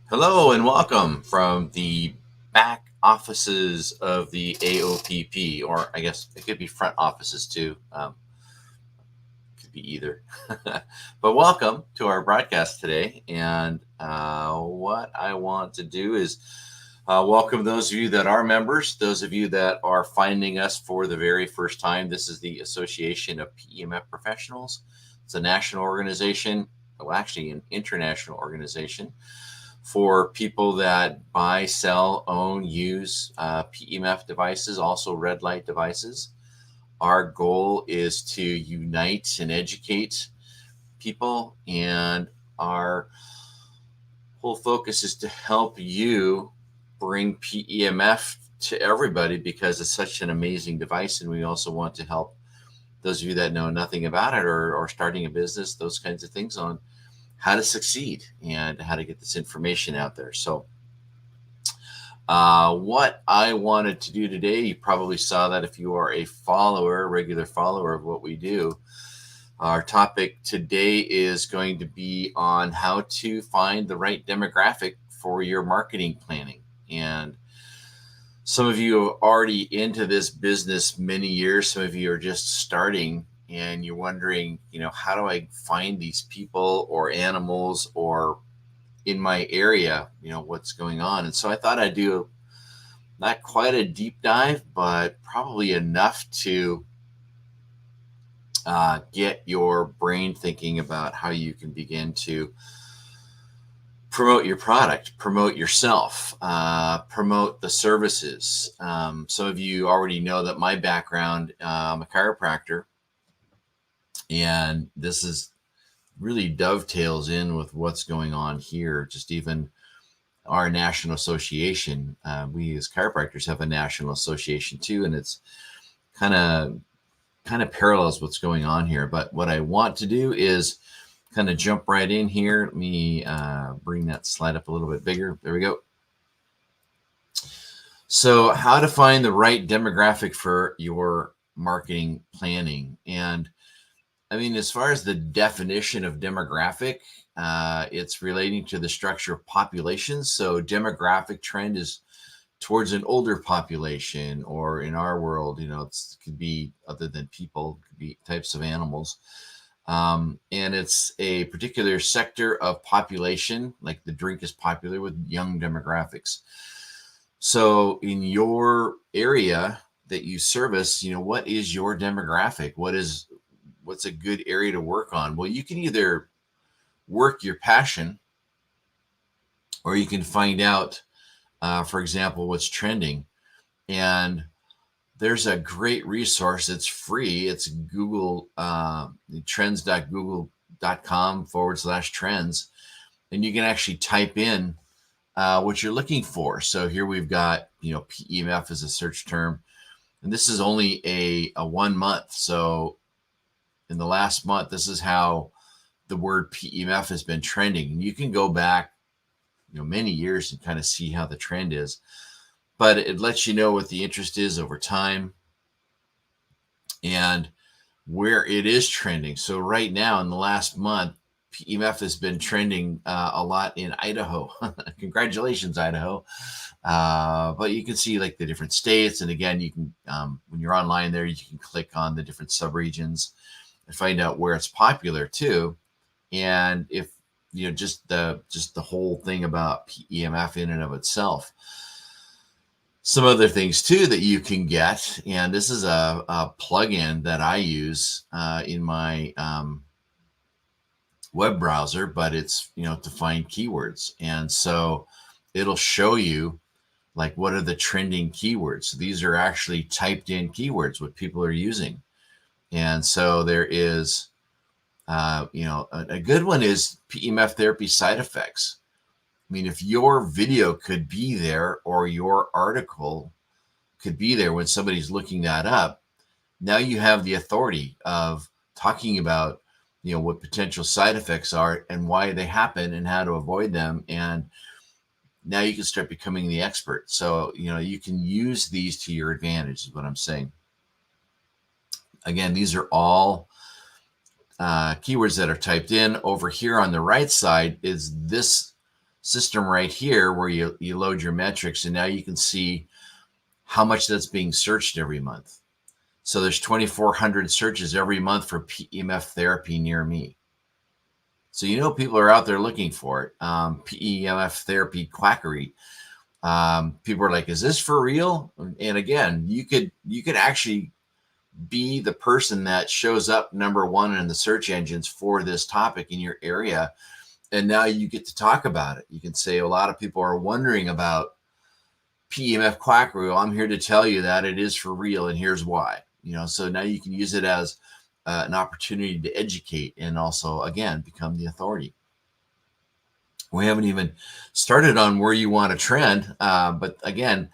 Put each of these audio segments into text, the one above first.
Hello and welcome from the back offices of the AOPP, or I guess it could be front offices too. Could be either. But welcome to our broadcast today. And what I want to do is welcome those of you that are members, those of you that are finding us for the very first time. This is the Association of PEMF Professionals. It's a national organization, well, actually, an international organization for people that buy, sell, own, use PEMF devices, also red light devices. Our goal is to unite and educate people, and our whole focus is to help you bring PEMF to everybody because it's such an amazing device. And we also want to help those of you that know nothing about it or starting a business, those kinds of things, on how to succeed and how to get this information out there. So, what I wanted to do today, you probably saw that if you are a follower, regular follower of what we do. Our topic today is going to be on how to find the right demographic for your marketing planning. And some of you are already into this business many years, some of you are just starting and you're wondering, how do I find these people or animals or in my area, what's going on. And so I thought I'd do not quite a deep dive, but probably enough to get your brain thinking about how you can begin to promote your product, promote yourself, promote the services. Some of you already know that my background, I'm a chiropractor, and this is really dovetails in with what's going on here. Just even our national association, we as chiropractors have a national association too, and it's kind of parallels what's going on here. But what I want to do is kind of jump right in here. Let me bring that slide up a little bit bigger. There we go. So, how to find the right demographic for your marketing planning. And I mean, as far as the definition of demographic, it's relating to the structure of populations. So, demographic trend is towards an older population, or in our world, it could be other than people, it could be types of animals. And it's a particular sector of population, like the drink is popular with young demographics. So, in your area that you service, what is your demographic? What's a good area to work on? Well, you can either work your passion, or you can find out, for example, what's trending. And there's a great resource. It's free. It's Google, trends.google.com/trends. And you can actually type in what you're looking for. So here we've got, PEMF as a search term. And this is only a 1 month. So in the last month, this is how the word PEMF has been trending. And you can go back, many years and kind of see how the trend is. But it lets you know what the interest is over time and where it is trending. So right now, in the last month, PEMF has been trending a lot in Idaho. Congratulations, Idaho. But you can see like the different states. And again, you can, when you're online there, you can click on the different subregions and find out where it's popular too. And if, just the whole thing about PEMF in and of itself. Some other things too that you can get, and this is a plugin that I use in my web browser, but it's to find keywords, and so it'll show you like what are the trending keywords. These are actually typed in keywords what people are using, and so there is a good one is PEMF therapy side effects. I mean, if your video could be there or your article could be there when somebody's looking that up, now you have the authority of talking about, what potential side effects are and why they happen and how to avoid them. And now you can start becoming the expert. So, you can use these to your advantage is what I'm saying. Again, these are all keywords that are typed in. Over here on the right side is this system right here where you load your metrics, and now you can see how much that's being searched every month. So there's 2,400 searches every month for PEMF therapy near me. So people are out there looking for it. PEMF therapy quackery. People are like, "Is this for real?" And again, you could actually be the person that shows up number one in the search engines for this topic in your area, and now you get to talk about it. You can say, a lot of people are wondering about PEMF quackery. Well, I'm here to tell you that it is for real, and here's why. So now you can use it as an opportunity to educate and also, again, become the authority. We haven't even started on where you want to trend, but again,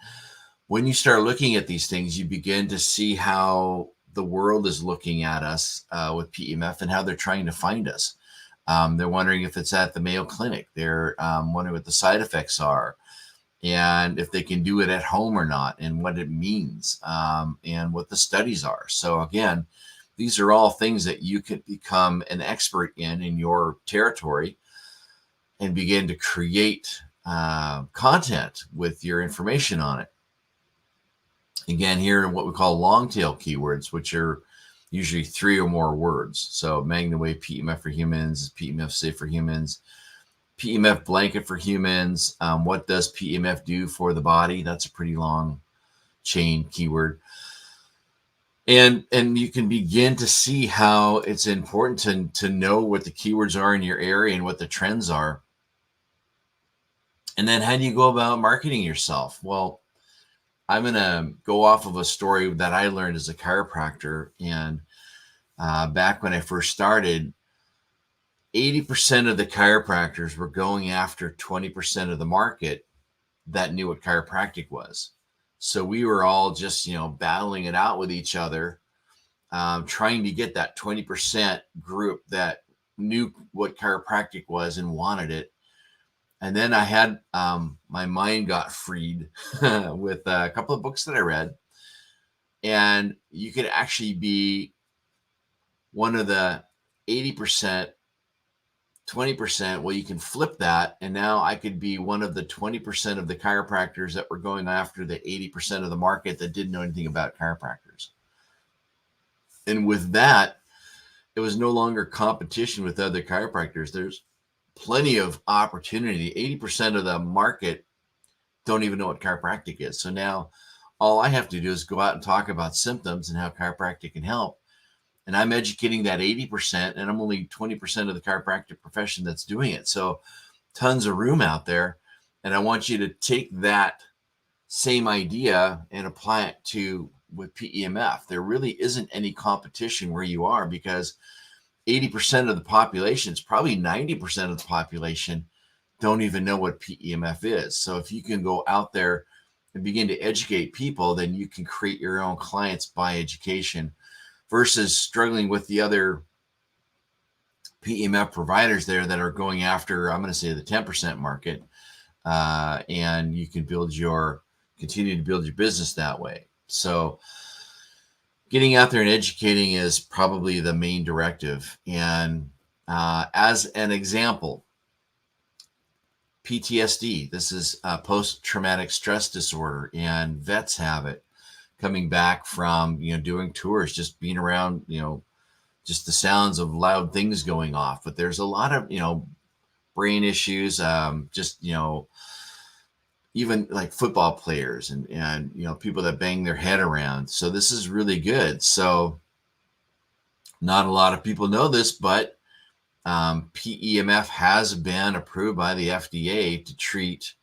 when you start looking at these things, you begin to see how the world is looking at us with PEMF and how they're trying to find us. They're wondering if it's at the Mayo Clinic. They're wondering what the side effects are, and if they can do it at home or not, and what it means, and what the studies are. So again, these are all things that you can become an expert in your territory and begin to create content with your information on it. Again, here are what we call long tail keywords, which are usually 3 or more words. So Magnum Wave PEMF for humans, PEMF safe for humans, PEMF blanket for humans. What does PEMF do for the body? That's a pretty long chain keyword. And you can begin to see how it's important to know what the keywords are in your area and what the trends are. And then how do you go about marketing yourself? Well, I'm going to go off of a story that I learned as a chiropractor. And back when I first started, 80% of the chiropractors were going after 20% of the market that knew what chiropractic was. So we were all just, battling it out with each other, trying to get that 20% group that knew what chiropractic was and wanted it. And then I had my mind got freed with a couple of books that I read. And you could actually be one of the 80%, 20%. Well, you can flip that. And now I could be one of the 20% of the chiropractors that were going after the 80% of the market that didn't know anything about chiropractors. And with that, it was no longer competition with other chiropractors. There's plenty of opportunity. 80% of the market don't even know what chiropractic is. So now all I have to do is go out and talk about symptoms and how chiropractic can help. And I'm educating that 80%, and I'm only 20% of the chiropractic profession that's doing it. So tons of room out there. And I want you to take that same idea and apply it to with PEMF. There really isn't any competition where you are, because 80% of the population, it's probably 90% of the population, don't even know what PEMF is. So if you can go out there and begin to educate people, then you can create your own clients by education, versus struggling with the other PEMF providers there that are going after, I'm going to say, the 10% market. And you can continue to build your business that way. So getting out there and educating is probably the main directive. And as an example, PTSD, this is post-traumatic stress disorder, and vets have it, coming back from, doing tours, just being around, just the sounds of loud things going off. But there's a lot of, brain issues, just, even like football players and people that bang their head around. So this is really good. So not a lot of people know this, but PEMF has been approved by the FDA to treat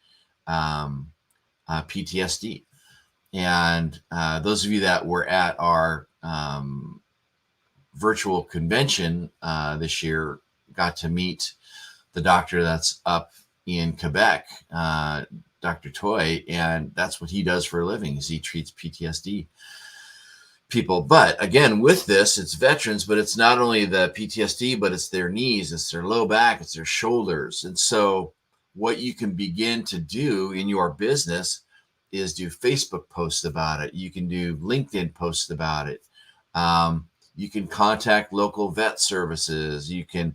PTSD. And those of you that were at our virtual convention this year got to meet the doctor that's up in Quebec, Dr. Toy, and that's what he does for a living, is he treats PTSD people. But again, with this, it's veterans, but it's not only the PTSD, but it's their knees, it's their low back, it's their shoulders. And so what you can begin to do in your business is do Facebook posts about it. You can do LinkedIn posts about it. You can contact local vet services. You can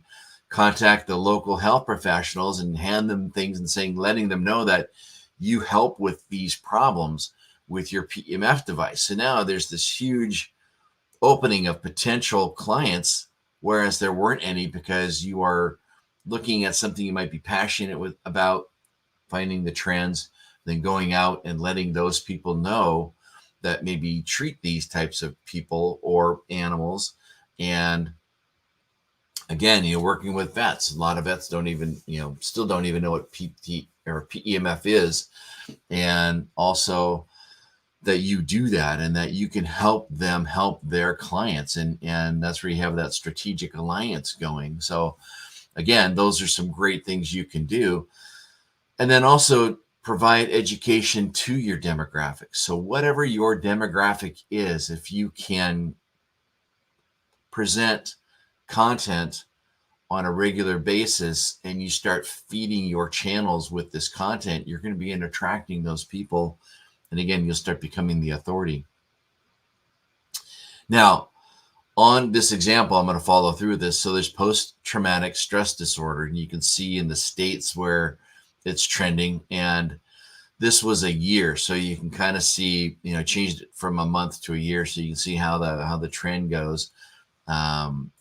contact the local health professionals and hand them things and letting them know that you help with these problems with your PEMF device. So now there's this huge opening of potential clients, whereas there weren't any, because you are looking at something you might be passionate about, finding the trends, then going out and letting those people know that maybe treat these types of people or animals. And again, working with vets. A lot of vets don't even, still don't even know what PT or PEMF is. And also that you do that and that you can help them help their clients. And that's where you have that strategic alliance going. So again, those are some great things you can do. And then also provide education to your demographic. So whatever your demographic is, if you can present content on a regular basis and you start feeding your channels with this content, you're going to be attracting those people. And again, you'll start becoming the authority. Now, on this example, I'm going to follow through with this. So there's post-traumatic stress disorder, and you can see in the states where it's trending. And this was a year, so you can kind of see, changed it from a month to a year, so you can see how the trend goes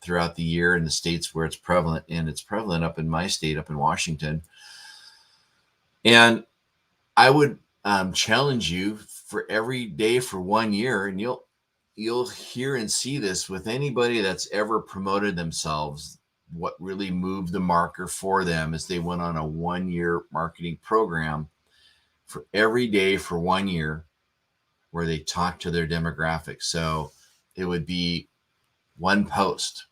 throughout the year in the states where it's prevalent. And it's prevalent up in my state, up in Washington. And I would challenge you for every day for 1 year, and you'll hear and see this with anybody that's ever promoted themselves. What really moved the marker for them is they went on a 1-year marketing program for every day for 1 year where they talk to their demographic. So it would be one post,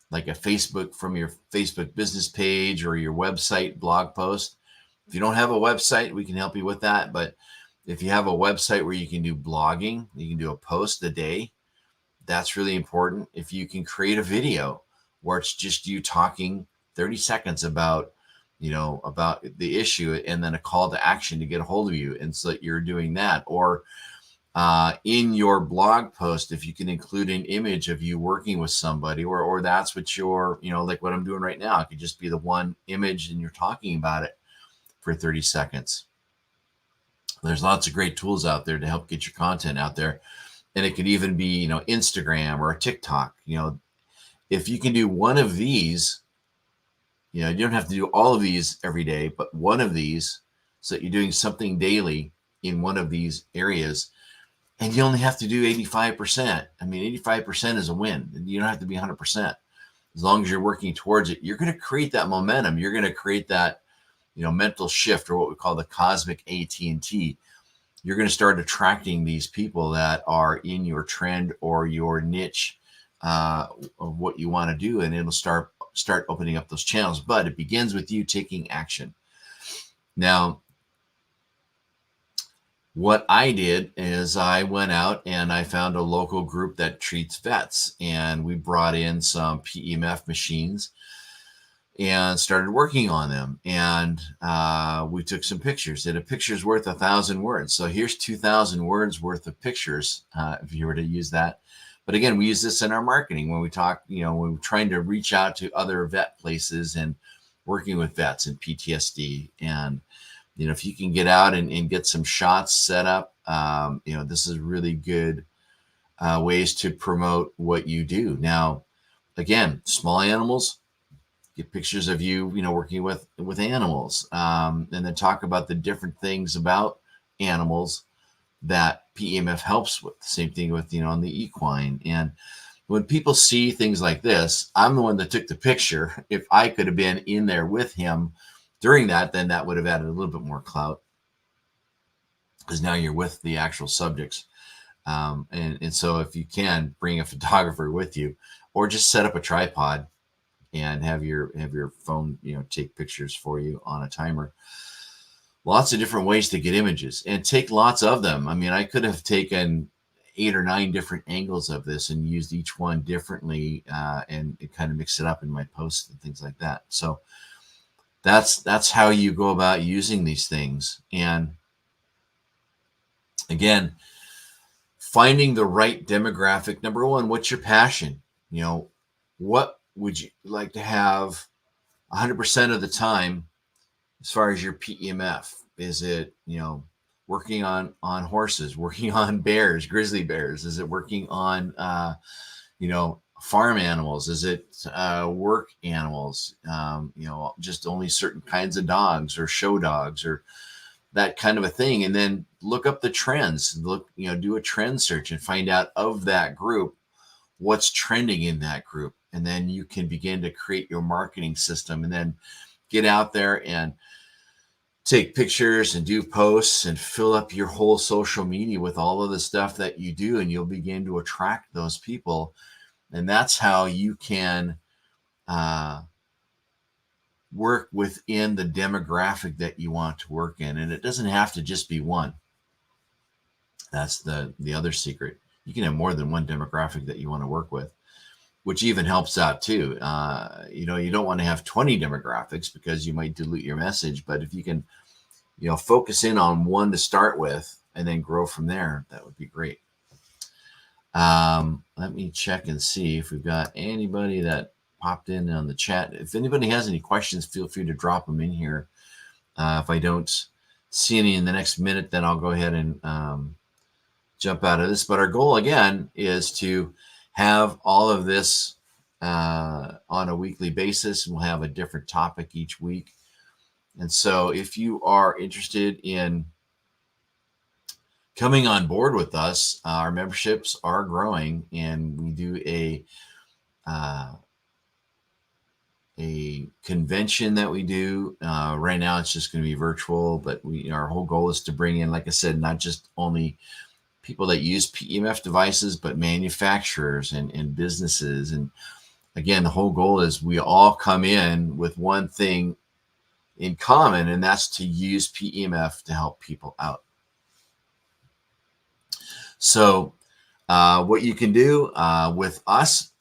like a Facebook from your Facebook business page or your website blog post. If you don't have a website, we can help you with that. But if you have a website where you can do blogging, you can do a post a day. That's really important. If you can create a video where it's just you talking 30 seconds about the issue, and then a call to action to get a hold of you. And so that you're doing that. Or in your blog post, if you can include an image of you working with somebody, or that's what you're, like what I'm doing right now. It could just be the one image and you're talking about it for 30 seconds. There's lots of great tools out there to help get your content out there. And it could even be, Instagram or TikTok. If you can do one of these, you don't have to do all of these every day, but one of these, so that you're doing something daily in one of these areas, and you only have to do 85%. I mean, 85% is a win. You don't have to be 100%. As long as you're working towards it, you're going to create that momentum. You're going to create that, mental shift, or what we call the cosmic AT&T. You're going to start attracting these people that are in your trend or your niche of what you want to do, and it'll start opening up those channels. But it begins with you taking action. Now, what I did is I went out and I found a local group that treats vets, and we brought in some PEMF machines and started working on them. And we took some pictures, and a picture's worth 1,000 words. So here's 2,000 words worth of pictures if you were to use that. But again, we use this in our marketing when we talk, when we're trying to reach out to other vet places and working with vets and PTSD. And, if you can get out and get some shots set up, this is really good ways to promote what you do. Now, again, small animals, get pictures of you, working with animals, and then talk about the different things about animals that PEMF helps with. Same thing with, on the equine. And when people see things like this, I'm the one that took the picture. If I could have been in there with him during that, then that would have added a little bit more clout, because now you're with the actual subjects. And so if you can, bring a photographer with you, or just set up a tripod and have your phone, take pictures for you on a timer. Lots of different ways to get images, and take lots of them. I mean, I could have taken 8 or 9 different angles of this and used each one differently, and kind of mix it up in my posts and things like that. So that's how you go about using these things. And again, finding the right demographic. Number one, what's your passion? What would you like to have 100% of the time, as far as your PEMF? Is it, working on horses, working on bears, grizzly bears? Is it working on, farm animals? Is it work animals? Just only certain kinds of dogs or show dogs or that kind of a thing. And then look up the trends. Look, do a trend search and find out of that group what's trending in that group. And then you can begin to create your marketing system and then get out there and take pictures and do posts and fill up your whole social media with all of the stuff that you do, and you'll begin to attract those people. And that's how you can work within the demographic that you want to work in. And it doesn't have to just be one. That's the other secret. You can have more than one demographic that you want to work with, which even helps out too. You don't want to have 20 demographics because you might dilute your message. But if you can, focus in on one to start with and then grow from there, that would be great. Let me check and see if we've got anybody that popped in on the chat. If anybody has any questions, feel free to drop them in here. If I don't see any in the next minute, then I'll go ahead and jump out of this. But our goal again is to have all of this on a weekly basis. We'll have a different topic each week. And so if you are interested in coming on board with us, our memberships are growing, and we do a convention that we do. Right now it's just going to be virtual, but our whole goal is to bring in, like I said, not just only people that use PEMF devices, but manufacturers and businesses. And again, the whole goal is we all come in with one thing in common, and that's to use PEMF to help people out. So what you can do with us,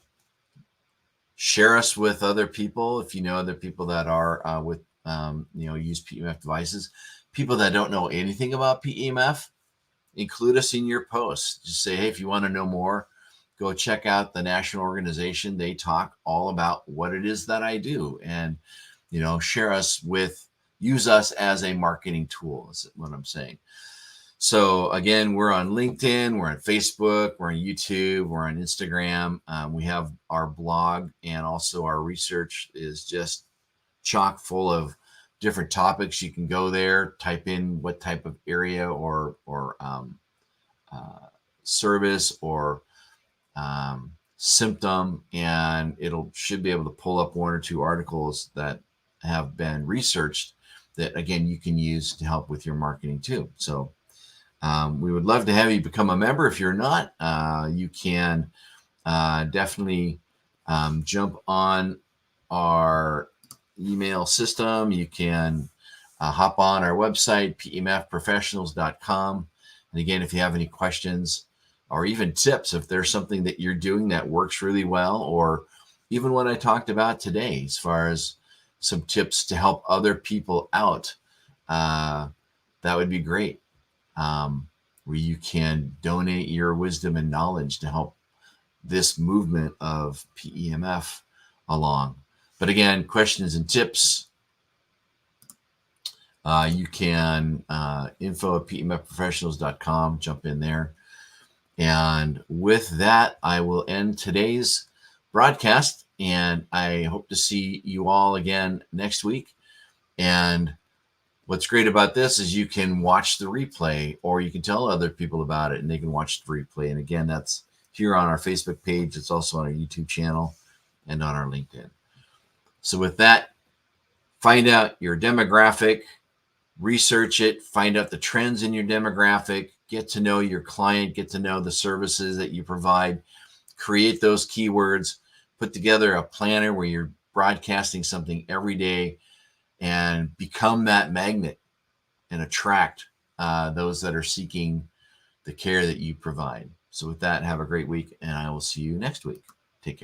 share us with other people. If you know other people that are use PEMF devices, people that don't know anything about PEMF, include us in your posts. Just say, hey, if you want to know more, go check out the national organization. They talk all about what it is that I do, and use us as a marketing tool is what I'm saying. So again, we're on LinkedIn, we're on Facebook, we're on YouTube, we're on Instagram. We have our blog, and also our research is just chock full of different topics. You can go there, type in what type of area or service or symptom, and should be able to pull up one or two articles that have been researched that, again, you can use to help with your marketing too. So we would love to have you become a member. If you're not, you can definitely jump on our email system. You can hop on our website, PEMFprofessionals.com. And again, if you have any questions or even tips, if there's something that you're doing that works really well, or even what I talked about today, as far as some tips to help other people out, that would be great. Where you can donate your wisdom and knowledge to help this movement of PEMF along. But again, questions and tips, you can info@PEMFprofessionals.com, jump in there. And with that, I will end today's broadcast, and I hope to see you all again next week. And what's great about this is you can watch the replay, or you can tell other people about it and they can watch the replay. And again, that's here on our Facebook page. It's also on our YouTube channel and on our LinkedIn. So with that, find out your demographic, research it, find out the trends in your demographic, get to know your client, get to know the services that you provide, create those keywords, put together a planner where you're broadcasting something every day, and become that magnet and attract those that are seeking the care that you provide. So with that, have a great week, and I will see you next week.